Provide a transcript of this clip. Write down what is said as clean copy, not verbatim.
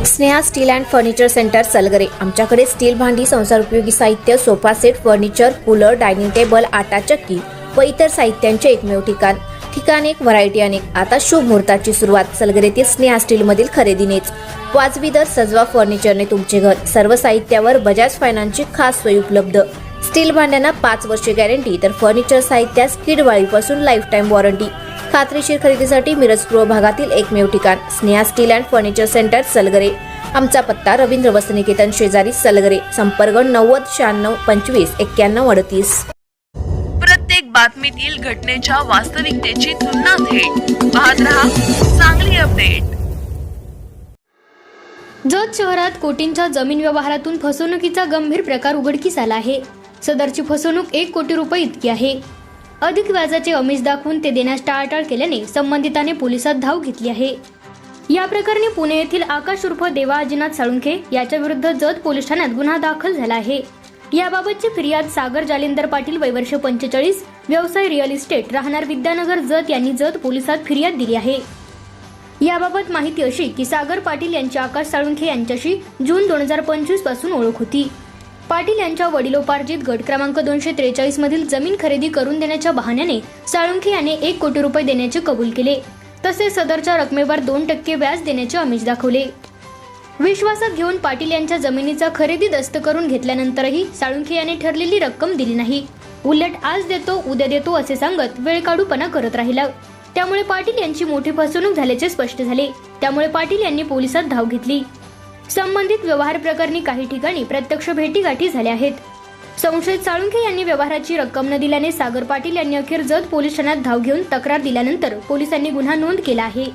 Sneha steel and furniture centre Salgare. आमच्याकडे steel भांडी, संसार उपयोगी साहित्य, sofa set, furniture, cooler, dining table, आटा चक्की व इतर साहित्यांचे एकमेव ठिकाण एक, व्हरायटी अनेक। आता शुभ मुहूर्ताची सुरुवात सलगरेतील स्नेहा स्टील मधील खरेदीनेच। वाजवी दर, सजवा फर्निचरने तुमचे घर। सर्व साहित्यावर बजाज फायनान्सची खास सोय उपलब्ध। स्टील भांड्यांना 5 वर्षे गॅरंटी, तर फर्निचर साहित्यास किडवाळीपासून लाईफ टाइम वॉरंटी। खात्रीशीर खरेदीसाठी मिरज पूर्व भागातील एकमेव ठिकाण Sneha steel and furniture centre Salgare. आमचा पत्ता रवींद्र वस्त्रनिकेतन शेजारी सलगरे। संपर्क 90 96 25 91 38। प्रत्येक बातमीतील घटनेच्या वास्तविकतेची तुलना थेट पाहत रहा चांगली अपडेट। जत शहरात कोटींच्या जमीन व्यवहारातून फसवणुकीचा गंभीर प्रकार उघडकीस आला आहे। सदरची फसवणूक 1 कोटी रुपये इतकी आहे। अधिक व्याजाचे आमिष दाखवून ते देण्यास टाळाटाळ केल्याने संबंधिताने पोलिसात धाव घेतली आहे। या प्रकरणी पुणे येथील आकाश उर्फ देवा अजिनाथ साळुंखे याच्या विरुद्ध जत पोलीस ठाण्यात गुन्हा दाखल झाला आहे। याबाबतची फिर्याद सागर जालिंदर पाटील, वय वर्ष 45, व्यवसाय रिअल इस्टेट, राहणार विद्यानगर, जत यांनी जत पोलिसात फिर्याद दिली आहे। याबाबत माहिती अशी की सागर पाटील यांची आकाश साळुंखे यांच्याशी जून 2025 पासून ओळख होती। पाटील यांच्या वडिलोपार्जित गट क्रमांक 243 मधील जमीन खरेदी करून देण्याच्या बहाण्याने साळुंखे याने 1 कोटी रुपये देण्याचे कबूल केले। तसेच सदरच्या रकमेवर 2% व्याज देण्याचे आमिष दाखवले। विश्वासात घेऊन पाटील यांच्या जमिनीचा खरेदी दस्त करून घेतल्यानंतरही साळुंखे याने ठरलेली रक्कम दिली नाही। उलट आज देतो उद्या देतो असे सांगत वेळकाढूपणा करत राहिला। त्यामुळे पाटील यांची मोठी फसवणूक झाल्याचे स्पष्ट झाले। त्यामुळे पाटील यांनी पोलिसात धाव घेतली। संबंधित व्यवहार प्रकरणी काही ठिकाणी प्रत्यक्ष भेटीगाठी झाल्या आहेत। संशयित साळुंखे यांनी व्यवहाराची रक्कम न दिल्याने सागर पाटील यांनी अखेर जत पोलीस ठाण्यात धाव घेऊन तक्रार दिल्यानंतर पोलिसांनी गुन्हा नोंद केला आहे।